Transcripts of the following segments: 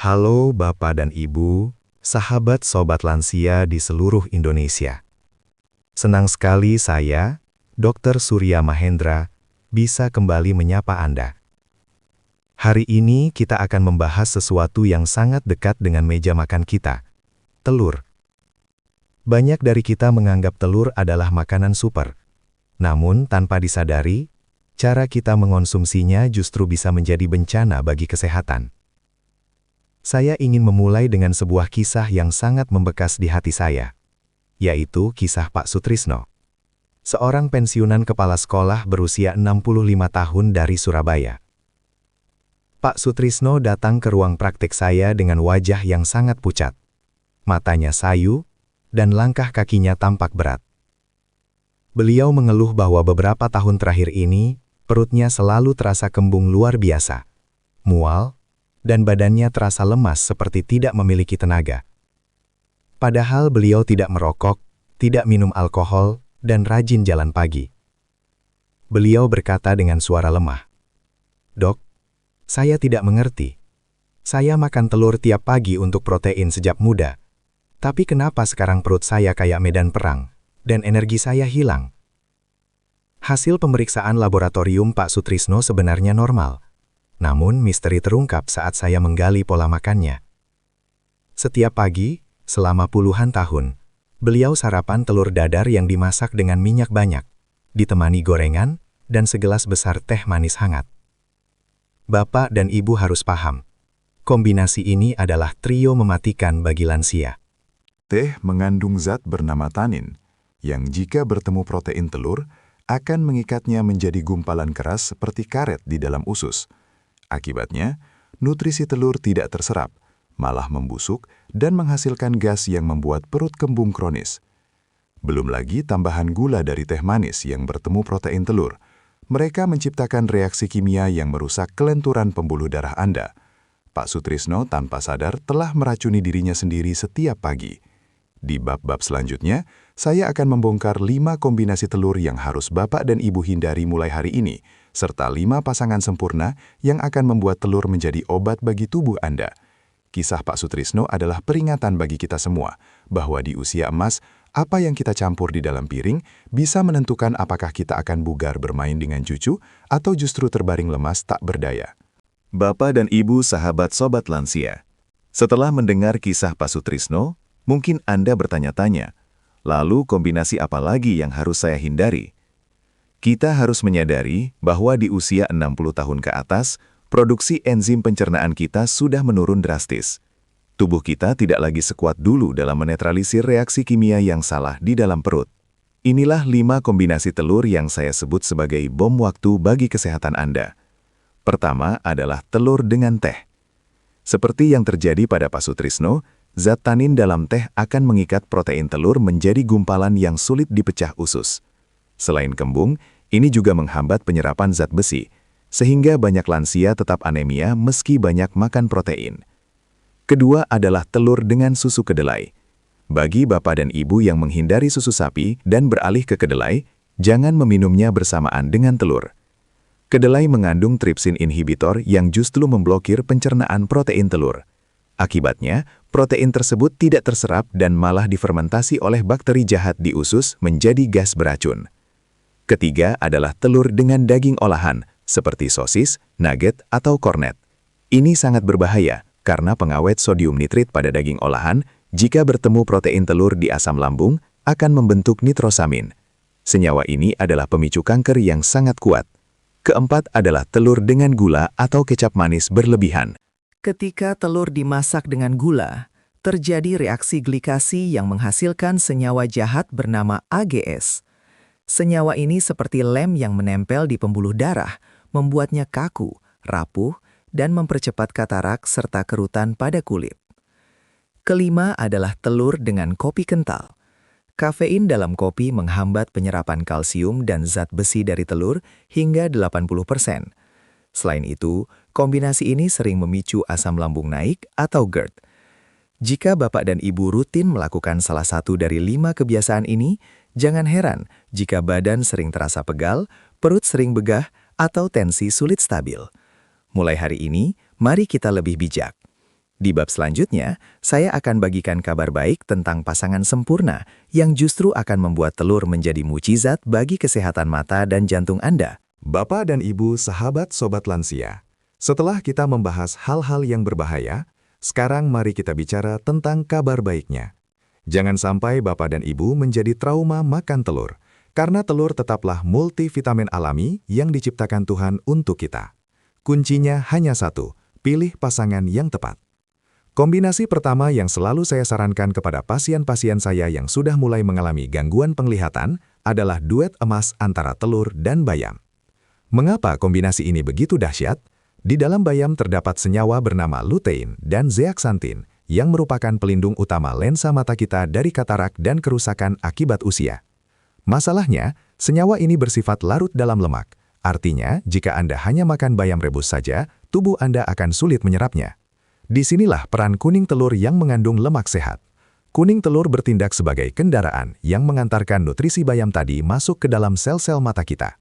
Halo Bapak dan Ibu, sahabat sobat lansia di seluruh Indonesia. Senang sekali saya, Dr. Surya Mahendra, bisa kembali menyapa Anda. Hari ini kita akan membahas sesuatu yang sangat dekat dengan meja makan kita, telur. Banyak dari kita menganggap telur adalah makanan super. Namun tanpa disadari, cara kita mengonsumsinya justru bisa menjadi bencana bagi kesehatan. Saya ingin memulai dengan sebuah kisah yang sangat membekas di hati saya, yaitu kisah Pak Sutrisno. Seorang pensiunan kepala sekolah berusia 65 tahun dari Surabaya. Pak Sutrisno datang ke ruang praktik saya dengan wajah yang sangat pucat. Matanya sayu, dan langkah kakinya tampak berat. Beliau mengeluh bahwa beberapa tahun terakhir ini, perutnya selalu terasa kembung luar biasa, mual, dan badannya terasa lemas seperti tidak memiliki tenaga. Padahal beliau tidak merokok, tidak minum alkohol, dan rajin jalan pagi. Beliau berkata dengan suara lemah, "Dok, saya tidak mengerti. Saya makan telur tiap pagi untuk protein sejak muda. Tapi kenapa sekarang perut saya kayak medan perang, dan energi saya hilang?" Hasil pemeriksaan laboratorium Pak Sutrisno sebenarnya normal. Namun misteri terungkap saat saya menggali pola makannya. Setiap pagi, selama puluhan tahun, beliau sarapan telur dadar yang dimasak dengan minyak banyak, ditemani gorengan, dan segelas besar teh manis hangat. Bapak dan Ibu harus paham, kombinasi ini adalah trio mematikan bagi lansia. Teh mengandung zat bernama tanin, yang jika bertemu protein telur, akan mengikatnya menjadi gumpalan keras seperti karet di dalam usus. Akibatnya, nutrisi telur tidak terserap, malah membusuk dan menghasilkan gas yang membuat perut kembung kronis. Belum lagi tambahan gula dari teh manis yang bertemu protein telur. Mereka menciptakan reaksi kimia yang merusak kelenturan pembuluh darah Anda. Pak Sutrisno tanpa sadar telah meracuni dirinya sendiri setiap pagi. Di bab-bab selanjutnya, saya akan membongkar 5 kombinasi telur yang harus Bapak dan Ibu hindari mulai hari ini, serta 5 pasangan sempurna yang akan membuat telur menjadi obat bagi tubuh Anda. Kisah Pak Sutrisno adalah peringatan bagi kita semua, bahwa di usia emas, apa yang kita campur di dalam piring bisa menentukan apakah kita akan bugar bermain dengan cucu atau justru terbaring lemas tak berdaya. Bapak dan Ibu sahabat sobat lansia, setelah mendengar kisah Pak Sutrisno, mungkin Anda bertanya-tanya, lalu kombinasi apa lagi yang harus saya hindari? Kita harus menyadari bahwa di usia 60 tahun ke atas, produksi enzim pencernaan kita sudah menurun drastis. Tubuh kita tidak lagi sekuat dulu dalam menetralisir reaksi kimia yang salah di dalam perut. Inilah 5 kombinasi telur yang saya sebut sebagai bom waktu bagi kesehatan Anda. Pertama adalah telur dengan teh. Seperti yang terjadi pada Pak Sutrisno, zat tanin dalam teh akan mengikat protein telur menjadi gumpalan yang sulit dipecah usus. Selain kembung, ini juga menghambat penyerapan zat besi, sehingga banyak lansia tetap anemia meski banyak makan protein. Kedua adalah telur dengan susu kedelai. Bagi Bapak dan Ibu yang menghindari susu sapi dan beralih ke kedelai, jangan meminumnya bersamaan dengan telur. Kedelai mengandung tripsin inhibitor yang justru memblokir pencernaan protein telur. Akibatnya, protein tersebut tidak terserap dan malah difermentasi oleh bakteri jahat di usus menjadi gas beracun. Ketiga adalah telur dengan daging olahan, seperti sosis, nugget, atau kornet. Ini sangat berbahaya karena pengawet sodium nitrit pada daging olahan, jika bertemu protein telur di asam lambung, akan membentuk nitrosamin. Senyawa ini adalah pemicu kanker yang sangat kuat. Keempat adalah telur dengan gula atau kecap manis berlebihan. Ketika telur dimasak dengan gula, terjadi reaksi glikasi yang menghasilkan senyawa jahat bernama AGS. Senyawa ini seperti lem yang menempel di pembuluh darah, membuatnya kaku, rapuh, dan mempercepat katarak serta kerutan pada kulit. Kelima adalah telur dengan kopi kental. Kafein dalam kopi menghambat penyerapan kalsium dan zat besi dari telur hingga 80%. Selain itu, kombinasi ini sering memicu asam lambung naik atau GERD. Jika Bapak dan Ibu rutin melakukan salah satu dari 5 kebiasaan ini, jangan heran jika badan sering terasa pegal, perut sering begah, atau tensi sulit stabil. Mulai hari ini, mari kita lebih bijak. Di bab selanjutnya, saya akan bagikan kabar baik tentang pasangan sempurna yang justru akan membuat telur menjadi mukjizat bagi kesehatan mata dan jantung Anda. Bapak dan Ibu sahabat Sobat Lansia, setelah kita membahas hal-hal yang berbahaya, sekarang mari kita bicara tentang kabar baiknya. Jangan sampai Bapak dan Ibu menjadi trauma makan telur, karena telur tetaplah multivitamin alami yang diciptakan Tuhan untuk kita. Kuncinya hanya satu, pilih pasangan yang tepat. Kombinasi pertama yang selalu saya sarankan kepada pasien-pasien saya yang sudah mulai mengalami gangguan penglihatan adalah duet emas antara telur dan bayam. Mengapa kombinasi ini begitu dahsyat? Di dalam bayam terdapat senyawa bernama lutein dan zeaxanthin yang merupakan pelindung utama lensa mata kita dari katarak dan kerusakan akibat usia. Masalahnya, senyawa ini bersifat larut dalam lemak. Artinya, jika Anda hanya makan bayam rebus saja, tubuh Anda akan sulit menyerapnya. Disinilah peran kuning telur yang mengandung lemak sehat. Kuning telur bertindak sebagai kendaraan yang mengantarkan nutrisi bayam tadi masuk ke dalam sel-sel mata kita.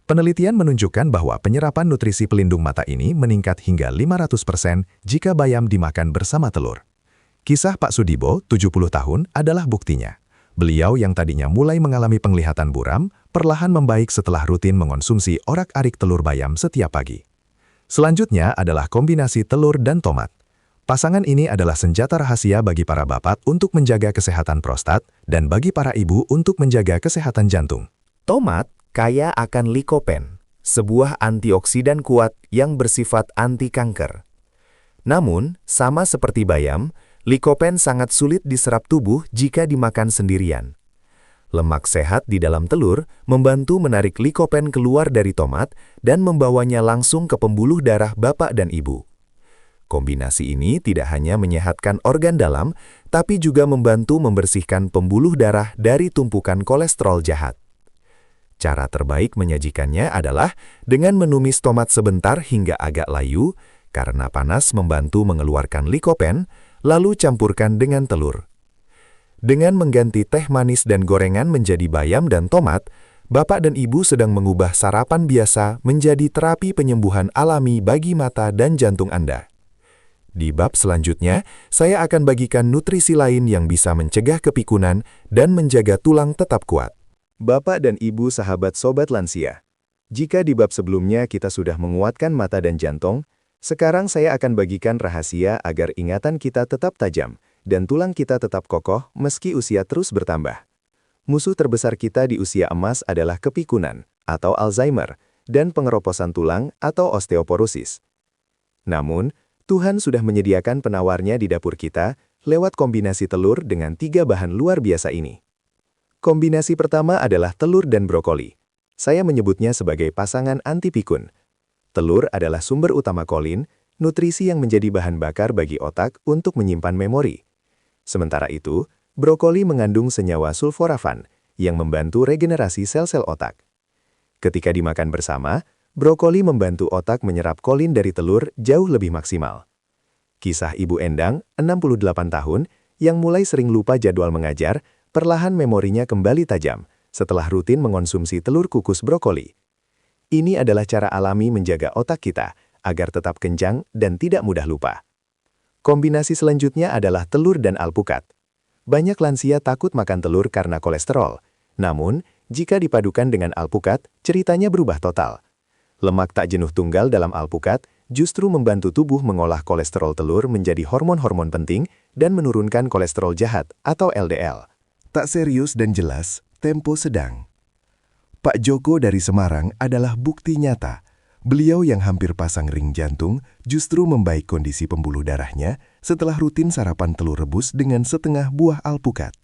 Penelitian menunjukkan bahwa penyerapan nutrisi pelindung mata ini meningkat hingga 500% jika bayam dimakan bersama telur. Kisah Pak Sudibo, 70 tahun, adalah buktinya. Beliau yang tadinya mulai mengalami penglihatan buram, perlahan membaik setelah rutin mengonsumsi orak-arik telur bayam setiap pagi. Selanjutnya adalah kombinasi telur dan tomat. Pasangan ini adalah senjata rahasia bagi para bapak untuk menjaga kesehatan prostat dan bagi para ibu untuk menjaga kesehatan jantung. Tomat kaya akan likopen, sebuah antioksidan kuat yang bersifat anti kanker. Namun, sama seperti bayam, likopen sangat sulit diserap tubuh jika dimakan sendirian. Lemak sehat di dalam telur membantu menarik likopen keluar dari tomat dan membawanya langsung ke pembuluh darah bapak dan ibu. Kombinasi ini tidak hanya menyehatkan organ dalam, tapi juga membantu membersihkan pembuluh darah dari tumpukan kolesterol jahat. Cara terbaik menyajikannya adalah dengan menumis tomat sebentar hingga agak layu, karena panas membantu mengeluarkan likopen, lalu campurkan dengan telur. Dengan mengganti teh manis dan gorengan menjadi bayam dan tomat, Bapak dan Ibu sedang mengubah sarapan biasa menjadi terapi penyembuhan alami bagi mata dan jantung Anda. Di bab selanjutnya, saya akan bagikan nutrisi lain yang bisa mencegah kepikunan dan menjaga tulang tetap kuat. Bapak dan Ibu sahabat Sobat Lansia, jika di bab sebelumnya kita sudah menguatkan mata dan jantung, sekarang saya akan bagikan rahasia agar ingatan kita tetap tajam dan tulang kita tetap kokoh meski usia terus bertambah. Musuh terbesar kita di usia emas adalah kepikunan atau Alzheimer dan pengeroposan tulang atau osteoporosis. Namun, Tuhan sudah menyediakan penawarnya di dapur kita lewat kombinasi telur dengan 3 bahan luar biasa ini. Kombinasi pertama adalah telur dan brokoli. Saya menyebutnya sebagai pasangan anti pikun. Telur adalah sumber utama kolin, nutrisi yang menjadi bahan bakar bagi otak untuk menyimpan memori. Sementara itu, brokoli mengandung senyawa sulforafan yang membantu regenerasi sel-sel otak. Ketika dimakan bersama, brokoli membantu otak menyerap kolin dari telur jauh lebih maksimal. Kisah Ibu Endang, 68 tahun, yang mulai sering lupa jadwal mengajar, perlahan memorinya kembali tajam setelah rutin mengonsumsi telur kukus brokoli. Ini adalah cara alami menjaga otak kita agar tetap kencang dan tidak mudah lupa. Kombinasi selanjutnya adalah telur dan alpukat. Banyak lansia takut makan telur karena kolesterol. Namun, jika dipadukan dengan alpukat, ceritanya berubah total. Lemak tak jenuh tunggal dalam alpukat justru membantu tubuh mengolah kolesterol telur menjadi hormon-hormon penting dan menurunkan kolesterol jahat atau LDL. Tak serius dan jelas, tempo sedang. Pak Joko dari Semarang adalah bukti nyata. Beliau yang hampir pasang ring jantung justru membaik kondisi pembuluh darahnya setelah rutin sarapan telur rebus dengan setengah buah alpukat.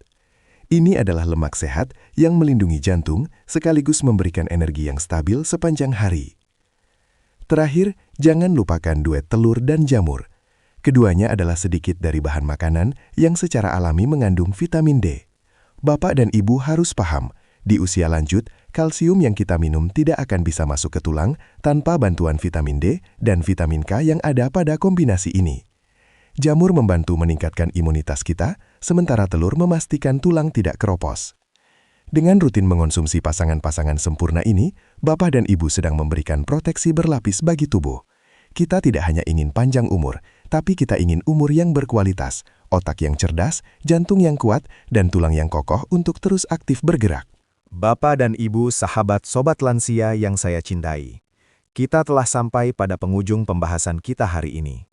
Ini adalah lemak sehat yang melindungi jantung sekaligus memberikan energi yang stabil sepanjang hari. Terakhir, jangan lupakan duet telur dan jamur. Keduanya adalah sedikit dari bahan makanan yang secara alami mengandung vitamin D. Bapak dan Ibu harus paham, di usia lanjut, kalsium yang kita minum tidak akan bisa masuk ke tulang tanpa bantuan vitamin D dan vitamin K yang ada pada kombinasi ini. Jamur membantu meningkatkan imunitas kita, sementara telur memastikan tulang tidak keropos. Dengan rutin mengonsumsi pasangan-pasangan sempurna ini, Bapak dan Ibu sedang memberikan proteksi berlapis bagi tubuh. Kita tidak hanya ingin panjang umur, tapi kita ingin umur yang berkualitas, otak yang cerdas, jantung yang kuat, dan tulang yang kokoh untuk terus aktif bergerak. Bapak dan Ibu sahabat Sobat Lansia yang saya cintai, kita telah sampai pada penghujung pembahasan kita hari ini.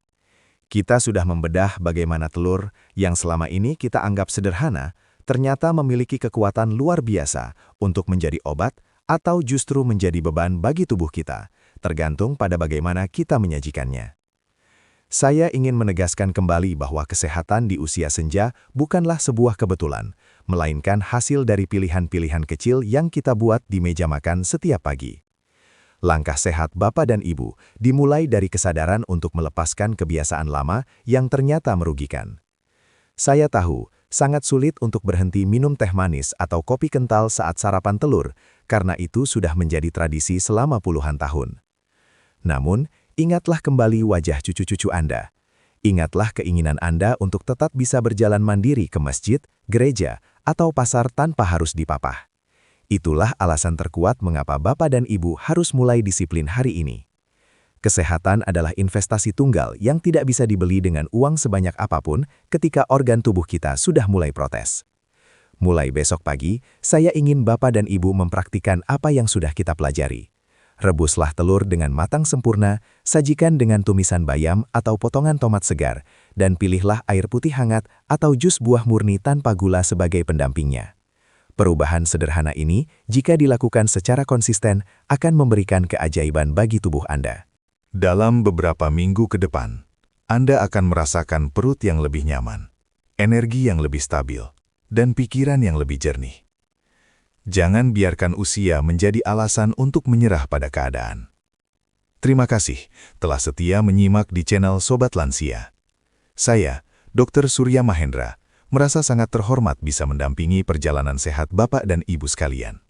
Kita sudah membedah bagaimana telur yang selama ini kita anggap sederhana, ternyata memiliki kekuatan luar biasa untuk menjadi obat atau justru menjadi beban bagi tubuh kita, tergantung pada bagaimana kita menyajikannya. Saya ingin menegaskan kembali bahwa kesehatan di usia senja bukanlah sebuah kebetulan, melainkan hasil dari pilihan-pilihan kecil yang kita buat di meja makan setiap pagi. Langkah sehat Bapak dan Ibu dimulai dari kesadaran untuk melepaskan kebiasaan lama yang ternyata merugikan. Saya tahu, sangat sulit untuk berhenti minum teh manis atau kopi kental saat sarapan telur, karena itu sudah menjadi tradisi selama puluhan tahun. Namun, ingatlah kembali wajah cucu-cucu Anda. Ingatlah keinginan Anda untuk tetap bisa berjalan mandiri ke masjid, gereja, atau pasar tanpa harus dipapah. Itulah alasan terkuat mengapa Bapak dan Ibu harus mulai disiplin hari ini. Kesehatan adalah investasi tunggal yang tidak bisa dibeli dengan uang sebanyak apapun ketika organ tubuh kita sudah mulai protes. Mulai besok pagi, saya ingin Bapak dan Ibu mempraktikkan apa yang sudah kita pelajari. Rebuslah telur dengan matang sempurna, sajikan dengan tumisan bayam atau potongan tomat segar, dan pilihlah air putih hangat atau jus buah murni tanpa gula sebagai pendampingnya. Perubahan sederhana ini, jika dilakukan secara konsisten, akan memberikan keajaiban bagi tubuh Anda. Dalam beberapa minggu ke depan, Anda akan merasakan perut yang lebih nyaman, energi yang lebih stabil, dan pikiran yang lebih jernih. Jangan biarkan usia menjadi alasan untuk menyerah pada keadaan. Terima kasih telah setia menyimak di channel Sobat Lansia. Saya, Dr. Surya Mahendra, merasa sangat terhormat bisa mendampingi perjalanan sehat Bapak dan Ibu sekalian.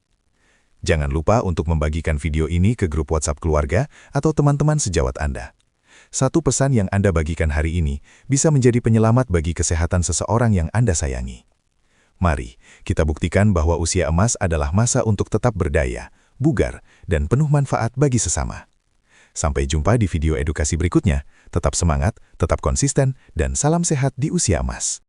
Jangan lupa untuk membagikan video ini ke grup WhatsApp keluarga atau teman-teman sejawat Anda. Satu pesan yang Anda bagikan hari ini bisa menjadi penyelamat bagi kesehatan seseorang yang Anda sayangi. Mari, kita buktikan bahwa usia emas adalah masa untuk tetap berdaya, bugar, dan penuh manfaat bagi sesama. Sampai jumpa di video edukasi berikutnya. Tetap semangat, tetap konsisten, dan salam sehat di usia emas.